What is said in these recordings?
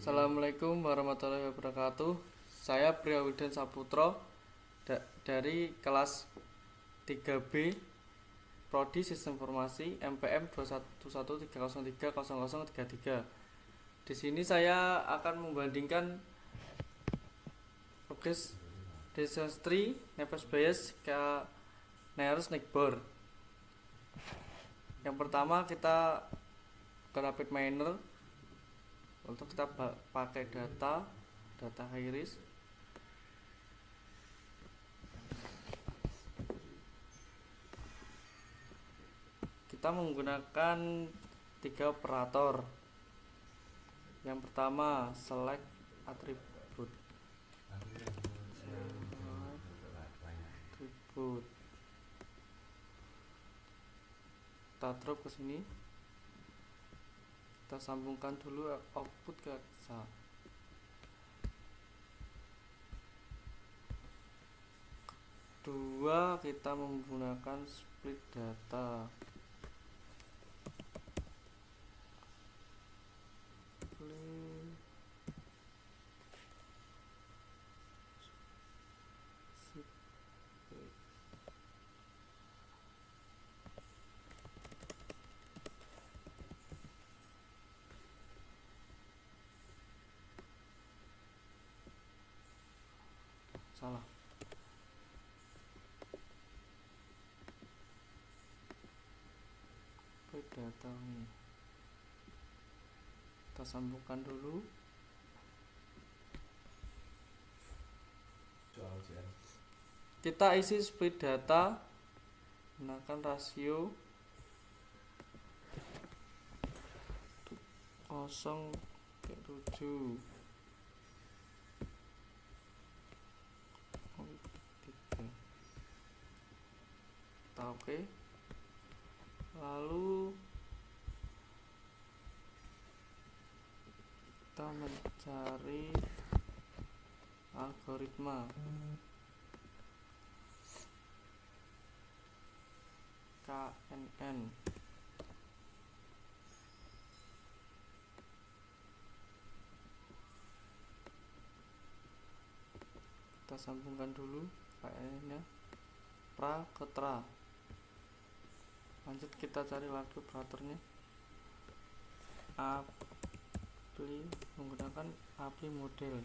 Assalamualaikum warahmatullahi wabarakatuh. Saya Priawiden Saputro dari kelas 3B Prodi Sistem Informasi MPM 21130300033. Di sini saya akan membandingkan progres Desastri Nepes Bayes ke Nearest Nickbor. Yang pertama kita ke Rapid Miner. Untuk kita pakai data high-risk. Kita menggunakan 3 operator. Yang pertama select attribute. Kita drop ke sini. Kita sambungkan dulu output ke Excel. Kedua, kita menggunakan split data. Salah. Split data ini. Kita sambungkan dulu. Kita isi split data menggunakan rasio 0,7. Kita oke. Lalu kita mencari algoritma KNN. Kita sambungkan dulu KNN-nya Praketra. Lanjut kita cari lagi operatornya. Apply, menggunakan apply model.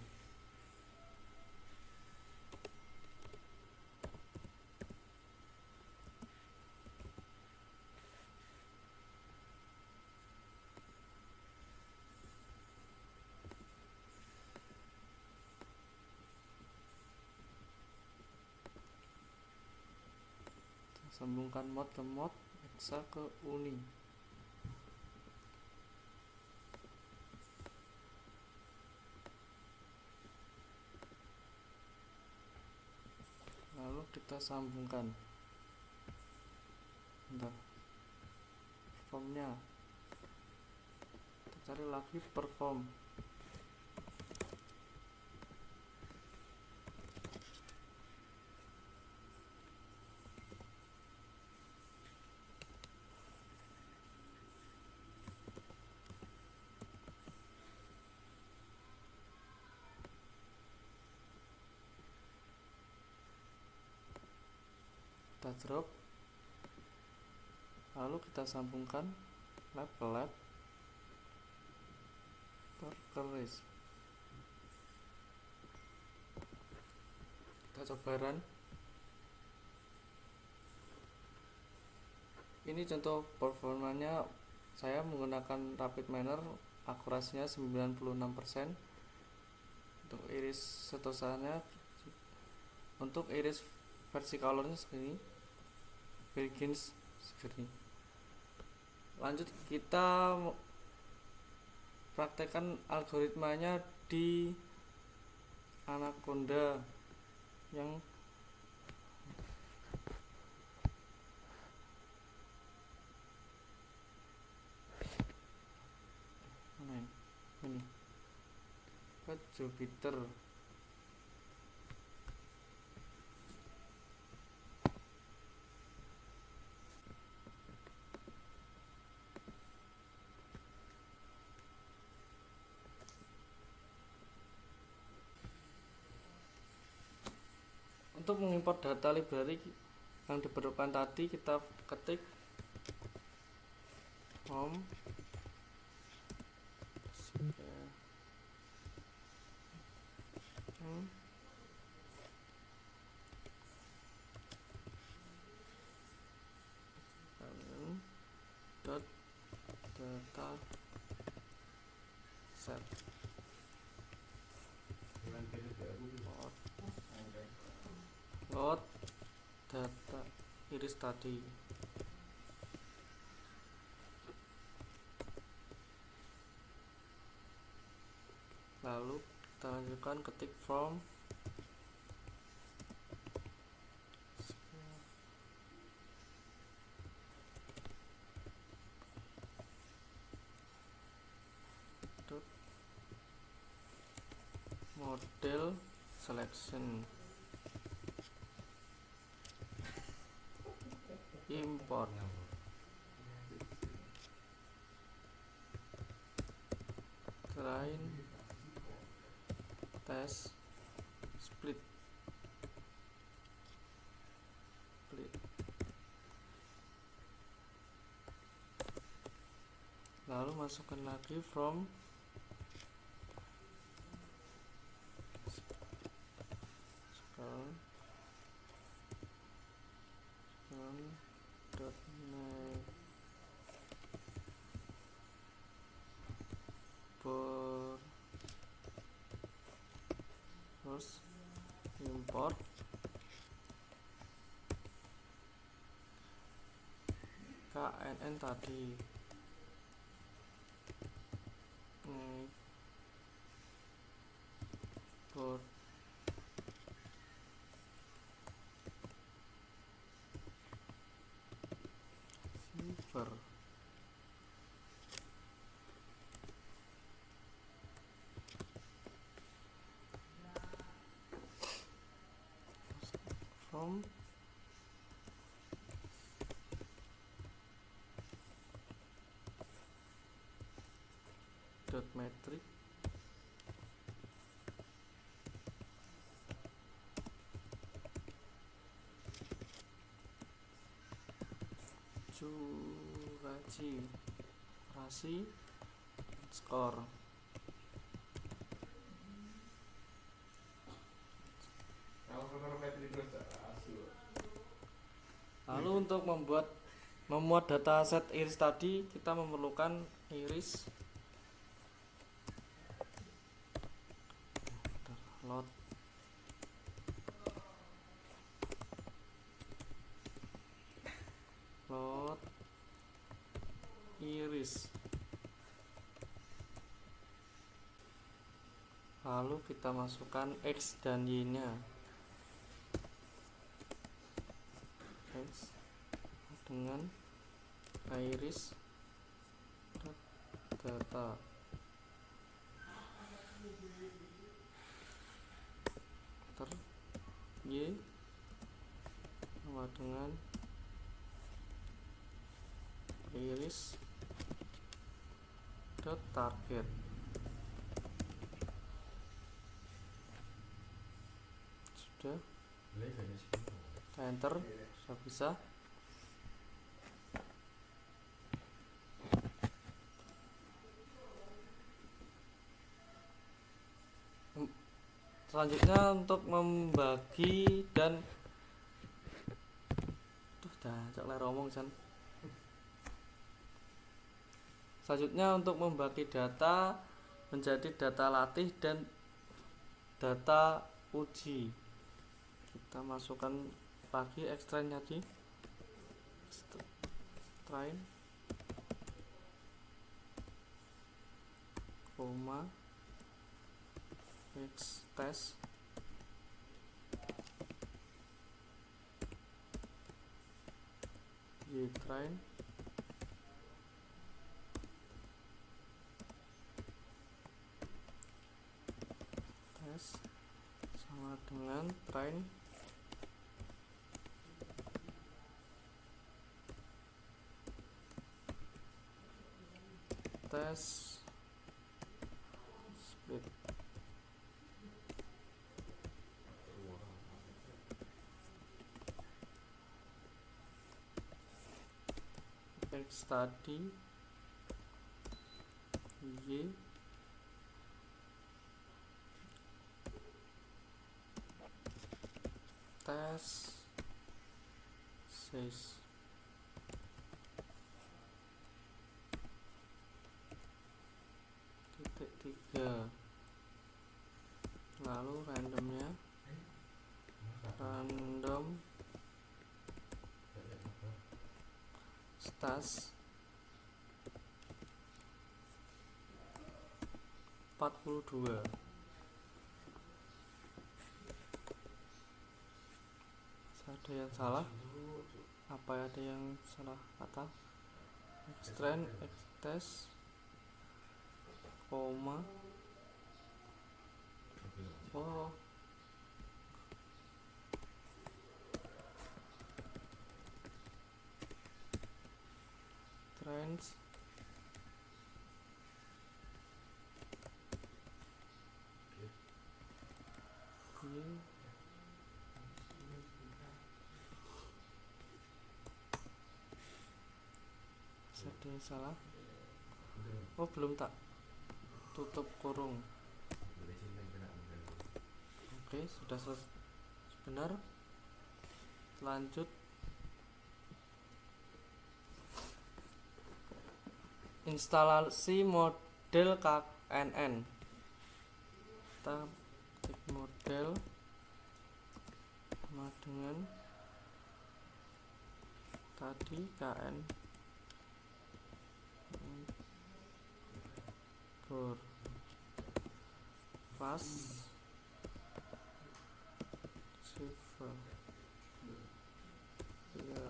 Sambungkan mod ke mod, exa ke uni. Lalu kita sambungkan. Bentar. Performnya. Kita cari lagi perform. Kita drop, lalu kita sambungkan lab ke lab keris. Kita coba run. Ini contoh performanya. Saya menggunakan Rapid Miner, akurasinya 96%. Untuk iris setosannya, untuk iris versi colornya segini, begins segini. Lanjut kita praktekkan algoritmanya di Anaconda yang ini ke Jupiter. Untuk mengimport data library yang diperlukan tadi, kita ketik home dot data set load data iris tadi. Lalu kita lanjutkan ketik from model selection import train test split lalu masukkan lagi from terus import KNN tadi import silver from dot metric curasi skor. Lalu untuk memuat data set iris tadi, kita memerlukan iris load iris. Lalu kita masukkan X dan Y nya. X dengan iris data Y sama dengan iris dot target. Sudah, kita enter, sudah bisa. Selanjutnya untuk membagi dan Selanjutnya untuk membagi data menjadi data latih dan data uji. Kita masukkan lagi extrain tadi. Extrain koma X test Y train test sama dengan train test split. X tadi Y tes sys titik 3, lalu randomnya random stats 42. Ada yang salah? Apa ada yang salah kata? Extend test koma oh trends Y ada yang salah. Oh, belum tak tutup kurung. Oke, sudah selesai. Benar. Lanjut. Instalasi model KNN. Kita klik model sama dengan tadi KN pas civil ya.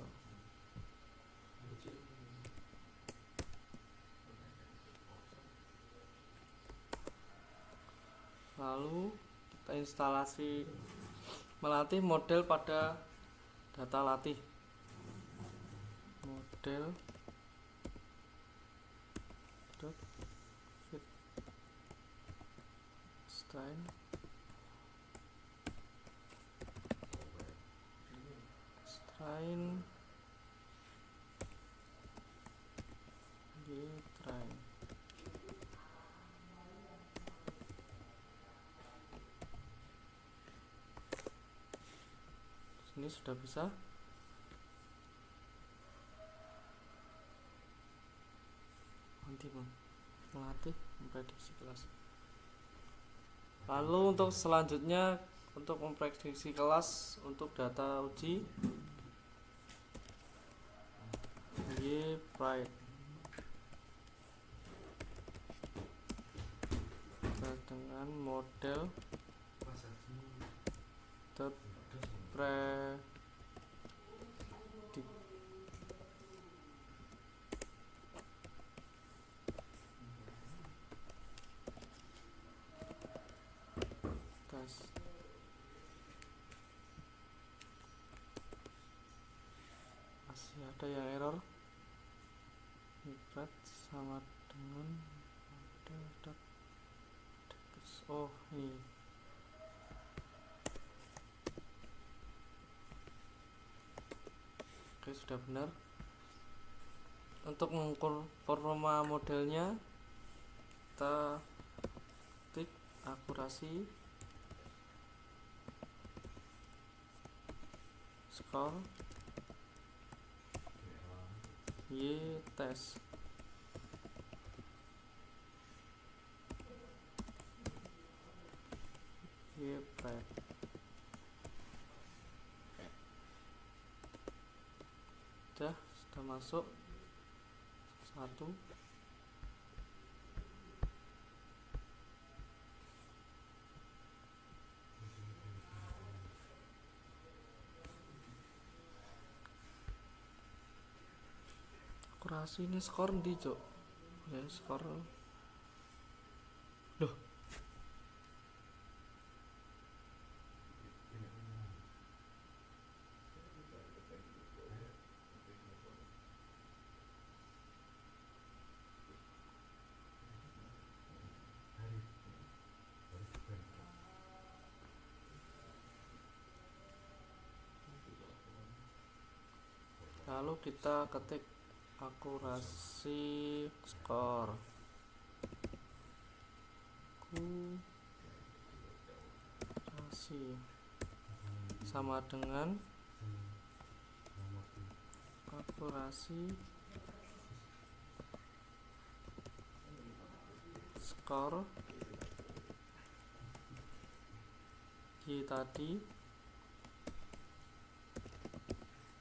Lalu kita instalasi melatih model pada data latih. Model fit strain train. Ini sudah bisa. Nanti melatih memprediksi kelas. Lalu untuk selanjutnya untuk memprediksi kelas untuk data uji Y pride dengan model predict tes masih ada yang error. Pride sama dengan model oh ini oke, sudah benar. Untuk mengukur performa modelnya kita klik akurasi score Y tes Y pride. Sudah masuk satu. Akurasi ini skor di cok ya, skor loh lalu kita ketik akurasi skor akurasi sama dengan akurasi skor Y tadi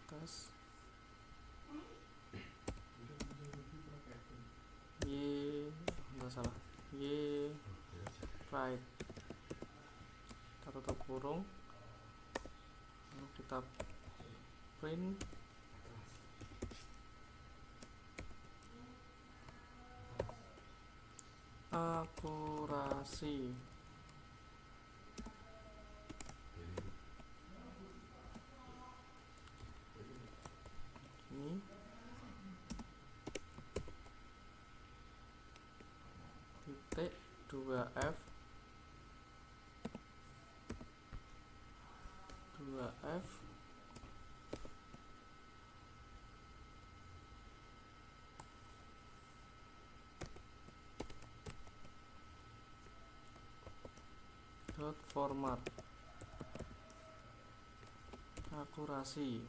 tes Y enggak salah Y right, kita tutup kurung, lalu kita print akurasi ini titik 2F dot format akurasi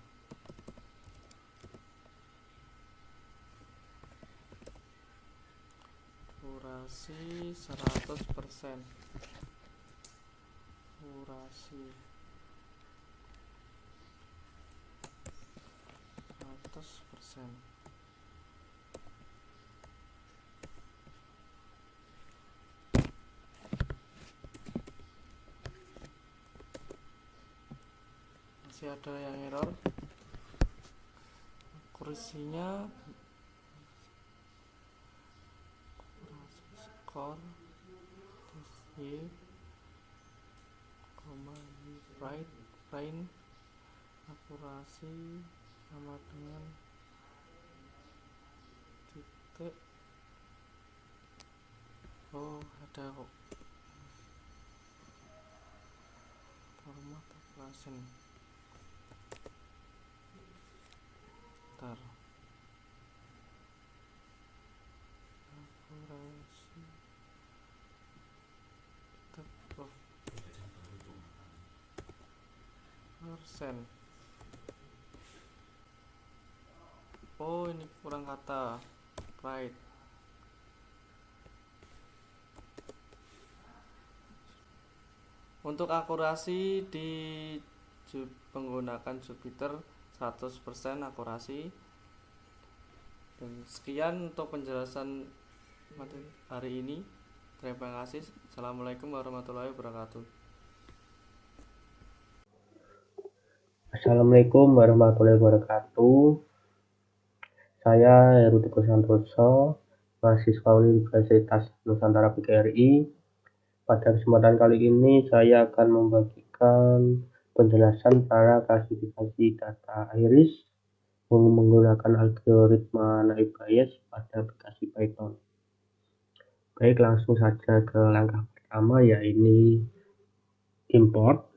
akurasi 100%, akurasi 100%. Masih ada yang error, akurasinya skor Y, right, print akurasi sama dengan titik, oh ada kok format akurasi, ntar akurasi persen. Oh ini kurang kata, right. Untuk akurasi di menggunakan Jupyter 100% akurasi. Dan sekian untuk penjelasan hari ini. Terima kasih. Assalamualaikum warahmatullahi wabarakatuh. Assalamualaikum warahmatullahi wabarakatuh. Saya Heru Teguh Santoso, mahasiswa Universitas Nusantara PGRI. Pada kesempatan kali ini saya akan membagikan penjelasan cara klasifikasi data iris menggunakan algoritma naive Bayes pada aplikasi Python. Baik, langsung saja ke langkah pertama, yaitu import.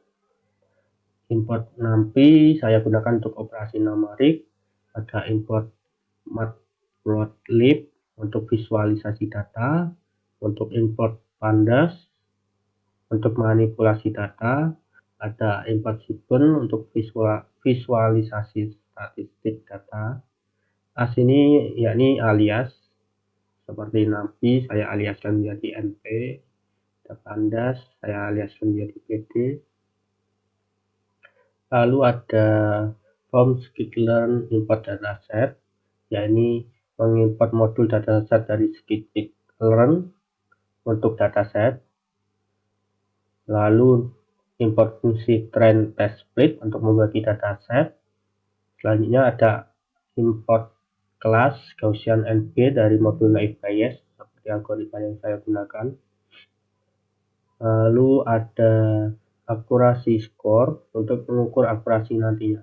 Import NumPy saya gunakan untuk operasi numerik. Ada import matplotlib untuk visualisasi data, untuk import pandas untuk manipulasi data, ada import Sequence untuk visualisasi statistik data. As ini yakni alias, seperti NumPy saya aliaskan menjadi NP, ada pandas saya aliaskan menjadi PD. Lalu ada from scikit-learn import dataset, yakni mengimport modul dataset dari scikit-learn untuk dataset. Lalu import fungsi train test split untuk membagi dataset. Selanjutnya ada import kelas Gaussian NB dari modul naive Bayes seperti algoritma yang saya gunakan. Lalu ada akurasi skor untuk mengukur akurasi nantinya.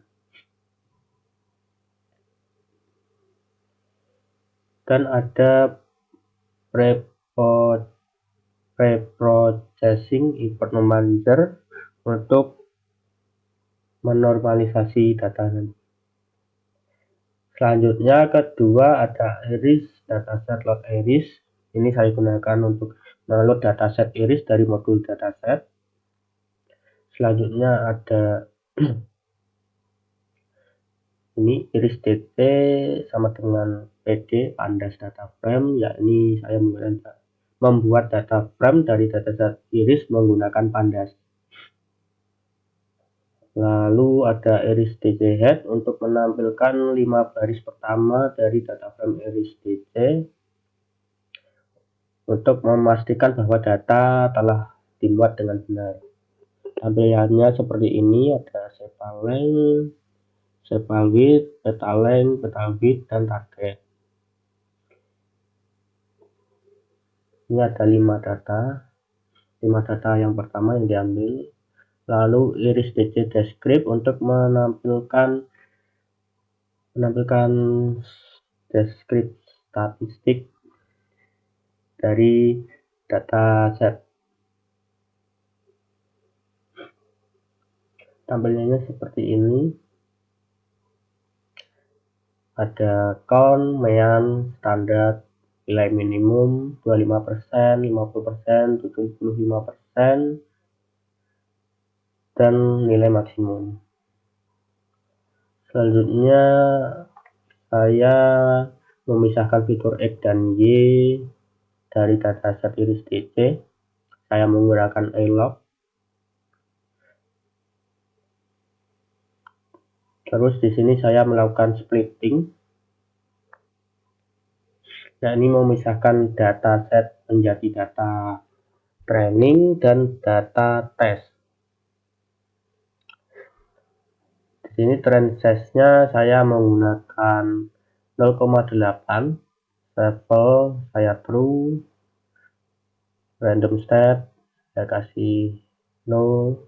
Dan ada preprocessing import normalizer untuk menormalisasi data nanti. Selanjutnya kedua ada iris, dataset load iris. Ini saya gunakan untuk meload dataset iris dari modul dataset. Selanjutnya ada ini iris DT sama dengan PD pandas data frame, yakni saya membuat data frame dari dataset iris menggunakan pandas. Lalu ada iris DC head untuk menampilkan 5 baris pertama dari data frame iris DC untuk memastikan bahwa data telah dimuat dengan benar. Tampilannya seperti ini, ada sepal length, sepal width, peta length, peta width, dan target. Ini ada 5 data yang pertama yang diambil. Lalu iris DC descript untuk menampilkan descript statistik dari dataset. Tampilannya seperti ini. Ada count, mean, standar, nilai minimum 25%, 50%, 75%, dan nilai maksimum. Selanjutnya saya memisahkan fitur X dan Y dari dataset iris DC. Saya menggunakan A-log. Terus di sini saya melakukan splitting, yakni memisahkan dataset menjadi data training dan data test. Di sini trend size-nya saya menggunakan 0,8, level saya true, random state saya kasih 0.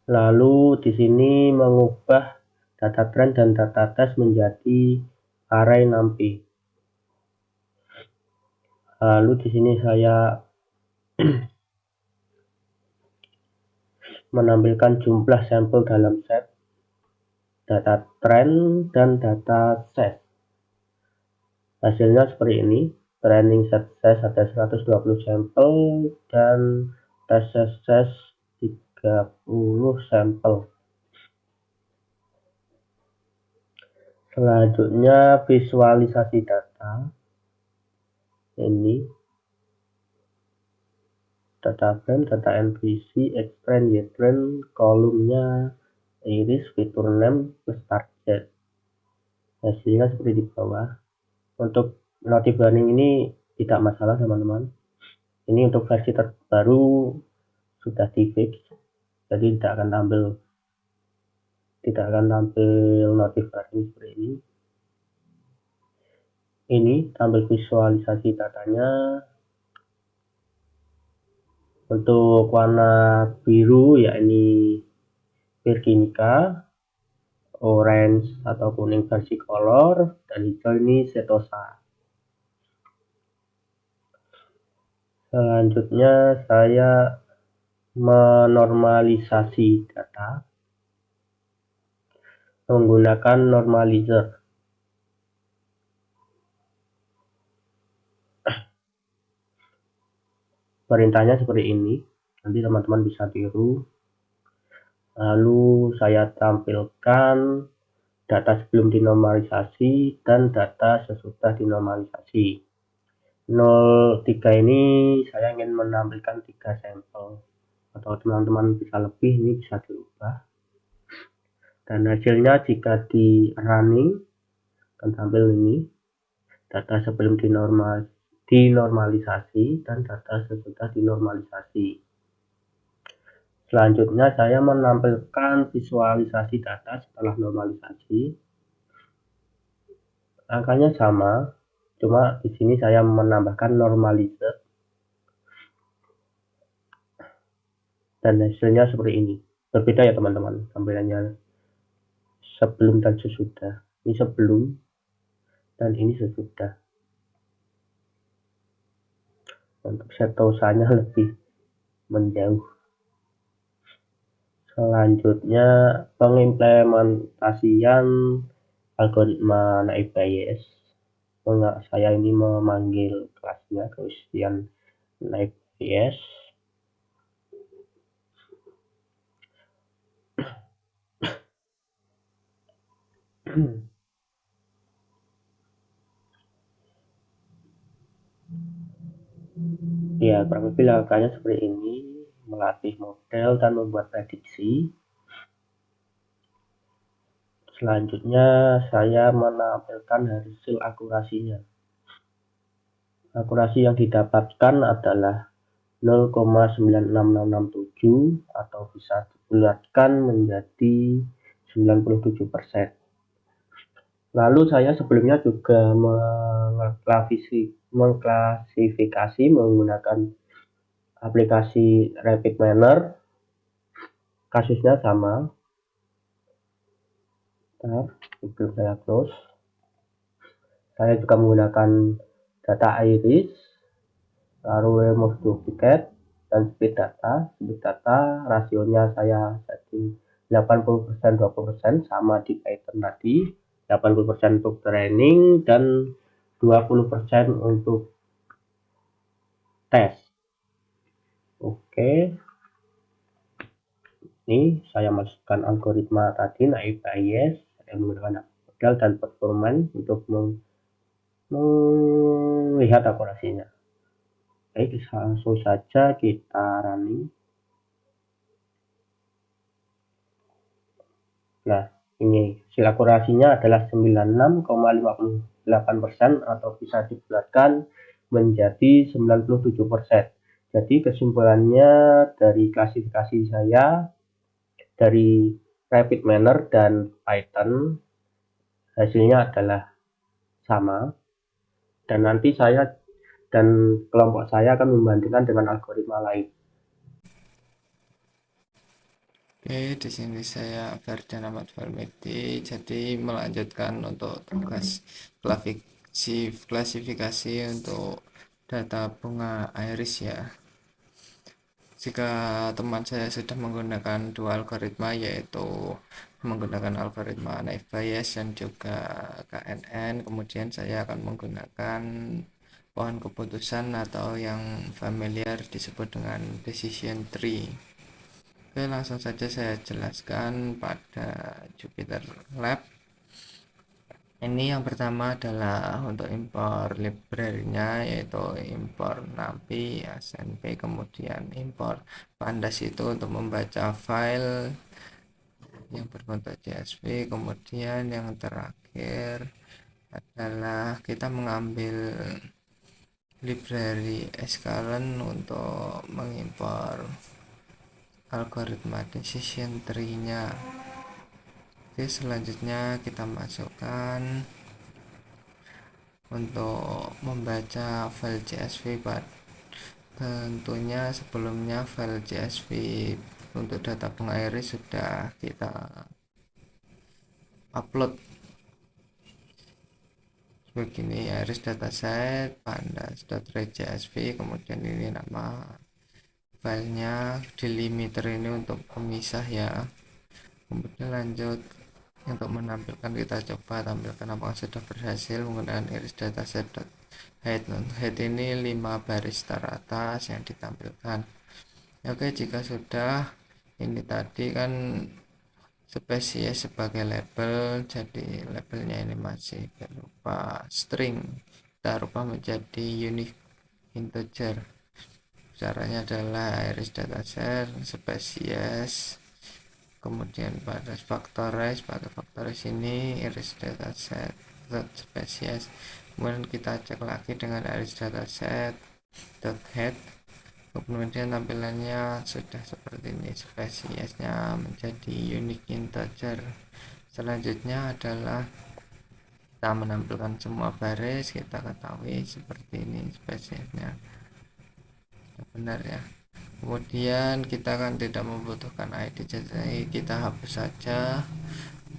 Lalu di sini mengubah data trend dan data test menjadi array NumPy. Lalu di sini saya menampilkan jumlah sampel dalam set, data trend, dan data set. Hasilnya seperti ini. Training set size ada 120 sampel dan test size 30 sampel. Selanjutnya visualisasi data. Ini data frame, data NVC, Xtrend, Ytrend, kolomnya iris, fitur name, plus target. Hasilnya seperti di bawah. Untuk native learning ini tidak masalah teman-teman. Ini untuk versi terbaru sudah di fix, jadi tidak akan tampil native learning seperti ini. Ini tampil visualisasi datanya. Untuk warna biru yakni Virginica, orange atau kuning versicolor, dan hijau ini Setosa. Selanjutnya saya menormalisasi data menggunakan normalizer. Perintahnya seperti ini, nanti teman-teman bisa tiru. Lalu saya tampilkan data sebelum dinormalisasi dan data sesudah dinormalisasi. 03 ini saya ingin menampilkan 3 sampel, atau teman-teman bisa lebih, ini bisa diubah. Dan hasilnya jika di running akan tampil ini, data sebelum dinormalisasi dan data sesudah dinormalisasi. Selanjutnya saya menampilkan visualisasi data setelah normalisasi. Angkanya sama, cuma di sini saya menambahkan normalizer. Dan hasilnya seperti ini. Berbeda ya teman-teman, tampilannya sebelum dan sesudah. Ini sebelum dan ini sesudah. Untuk setosanya lebih menjauh. Selanjutnya pengimplementasian algoritma naib Bayes. Saya ini memanggil kelasnya Gaussian naib Bayes. Ya, kurang lebih langkahnya seperti ini: melatih model dan membuat prediksi. Selanjutnya saya menampilkan hasil akurasinya. Akurasi yang didapatkan adalah 0,96667 atau bisa dibulatkan menjadi 97%. Lalu saya sebelumnya juga mengklasifikasi menggunakan aplikasi RapidMiner. Kasusnya sama. Sebelum saya close, saya juga menggunakan data iris, lalu remove duplicate, dan speed data. Speed data rasionya saya setting 80% 20%, sama di Python tadi. 80% untuk training dan 20% untuk tes. Oke, ini saya masukkan algoritma tadi naib Bayes. Saya menggunakan model dan performance untuk melihat akurasinya. Oke, langsung saja kita running. Nah, ini hasil akurasinya adalah 96,58% atau bisa dibulatkan menjadi 97%. Jadi kesimpulannya dari klasifikasi saya dari RapidMiner dan Python, hasilnya adalah sama, dan nanti saya dan kelompok saya akan membandingkan dengan algoritma lain. Oke, di sini saya Ferdian Ahmad Falmeti. Jadi melanjutkan untuk tugas klasifikasi untuk data bunga iris ya. Jika teman saya sudah menggunakan dua algoritma, yaitu menggunakan algoritma naib Bayes dan juga KNN, kemudian saya akan menggunakan pohon keputusan atau yang familiar disebut dengan decision tree. Oke, langsung saja saya jelaskan pada Jupyter Lab. Ini yang pertama adalah untuk impor library-nya, yaitu impor NumPy, SNP, kemudian impor Pandas itu untuk membaca file yang berbentuk CSV. Kemudian yang terakhir adalah kita mengambil library sklearn untuk mengimpor algoritma decision tree-nya. Oke, selanjutnya kita masukkan untuk membaca file CSV. Tentunya sebelumnya file CSV untuk data bunga iris sudah kita upload begini: iris dataset pandas.read.csv, kemudian ini nama filenya, delimiter ini untuk pemisah ya. Kemudian lanjut untuk menampilkan, kita coba tampilkan apakah sudah berhasil menggunakan iris dataset height. Height ini 5 baris teratas yang ditampilkan. Oke, jika sudah, ini tadi kan spesies sebagai label, jadi labelnya ini masih berupa string, kita rubah menjadi unique integer. Caranya adalah iris dataset spesies, kemudian pada factorize, pakai factorize ini iris dataset spesies, kemudian kita cek lagi dengan iris dataset head, kemudian tampilannya sudah seperti ini, spesiesnya menjadi unique integer. Selanjutnya adalah kita menampilkan semua baris, kita ketahui seperti ini spesiesnya benar ya. Kemudian kita kan tidak membutuhkan ID, jadi kita hapus saja,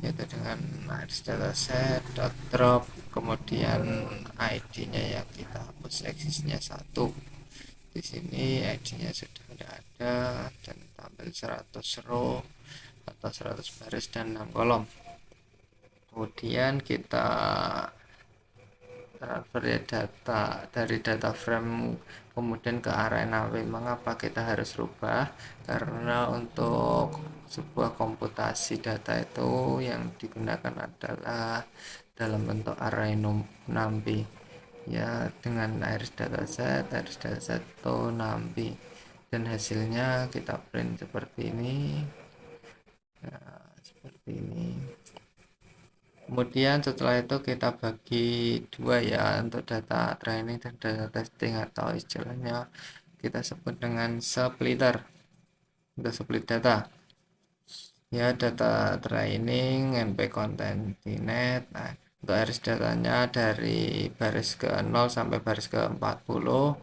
yaitu dengan iris dataset drop, kemudian ID-nya yang kita hapus eksisnya 1. Di sini ID-nya sudah tidak ada dan tampil 100 row. atau 100 baris dan 6 kolom. Kemudian kita transfer ya data dari data frame kemudian ke RNAW. Mengapa kita harus rubah? Karena untuk sebuah komputasi data itu yang digunakan adalah dalam bentuk array NumPy ya, dengan iris dataset to NumPy, dan hasilnya kita print seperti ini. Nah, seperti ini. Kemudian setelah itu kita bagi dua ya, untuk data training dan data testing, atau istilahnya kita sebut dengan splitter untuk split data ya. Data training NP content di net. Nah, untuk iris datanya dari baris ke 0 sampai baris ke 40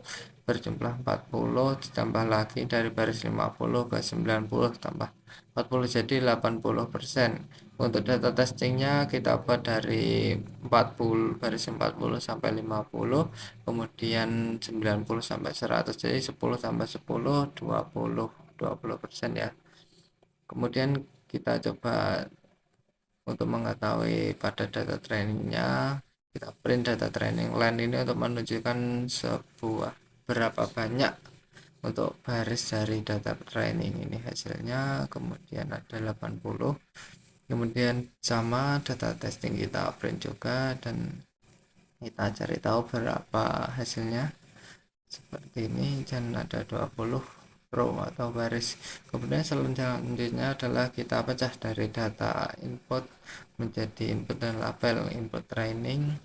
berjumlah 40, ditambah lagi dari baris 50 ke 90 tambah 40, jadi 80%. Untuk data testingnya kita buat dari 40, baris 40 sampai 50, kemudian 90 sampai 100, jadi 10 tambah 10 20% ya. Kemudian kita coba untuk mengetahui pada data trainingnya, kita print data training line ini untuk menunjukkan sebuah berapa banyak untuk baris dari data training ini hasilnya. Kemudian ada 80, kemudian sama data testing kita print juga dan kita cari tahu berapa hasilnya seperti ini, dan ada 20 row atau baris. Kemudian selanjutnya adalah kita pecah dari data input menjadi input dan label. Input training,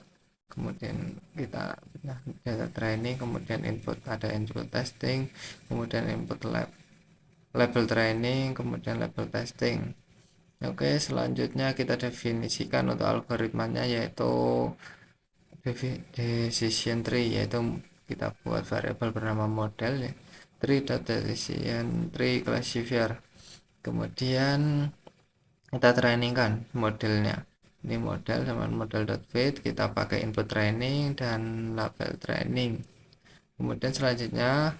kemudian kita pecah data training, kemudian input ada input testing, kemudian input label training, kemudian label testing. Oke, selanjutnya kita definisikan untuk algoritmanya, yaitu decision tree, yaitu kita buat variabel bernama model ya, tree.decision tree classifier. Kemudian kita trainingkan modelnya. Ini model sama model.fit, kita pakai input training dan label training. Kemudian selanjutnya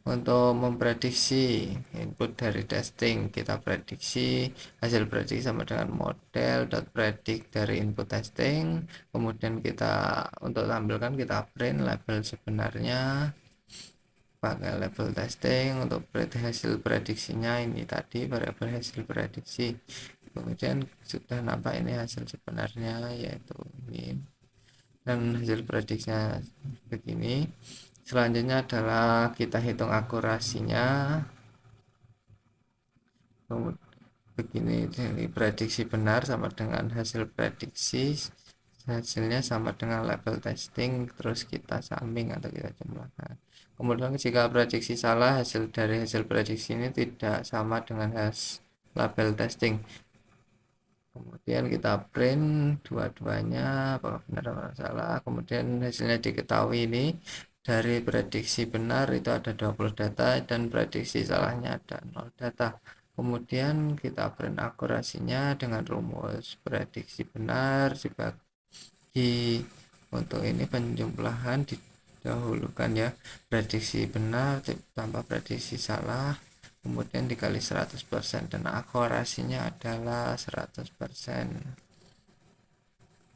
untuk memprediksi input dari testing, kita prediksi, hasil prediksi sama dengan model.predict dari input testing. Kemudian kita untuk tampilkan kita print label sebenarnya pakai label testing. Untuk hasil prediksinya ini tadi variabel hasil prediksi. Kemudian sudah nampak ini hasil sebenarnya, yaitu ini, dan hasil prediksinya begini. Selanjutnya adalah kita hitung akurasinya. Begini, jadi prediksi benar sama dengan hasil prediksi, hasilnya sama dengan label testing, terus kita summing atau kita jumlahkan. Kemudian jika prediksi salah, hasil dari hasil prediksi ini tidak sama dengan hasil label testing. Kemudian kita print dua-duanya apakah benar atau salah. Kemudian hasilnya diketahui ini. Dari prediksi benar itu ada 20 data dan prediksi salahnya ada 0 data. Kemudian kita print akurasinya dengan rumus prediksi benar dibagi, untuk ini penjumlahan didahulukan ya, prediksi benar tambah prediksi salah, kemudian dikali 100%, dan akurasinya adalah 100%.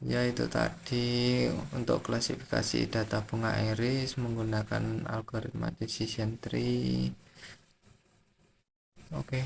Yaitu tadi untuk klasifikasi data bunga iris menggunakan algoritma decision tree. Oke.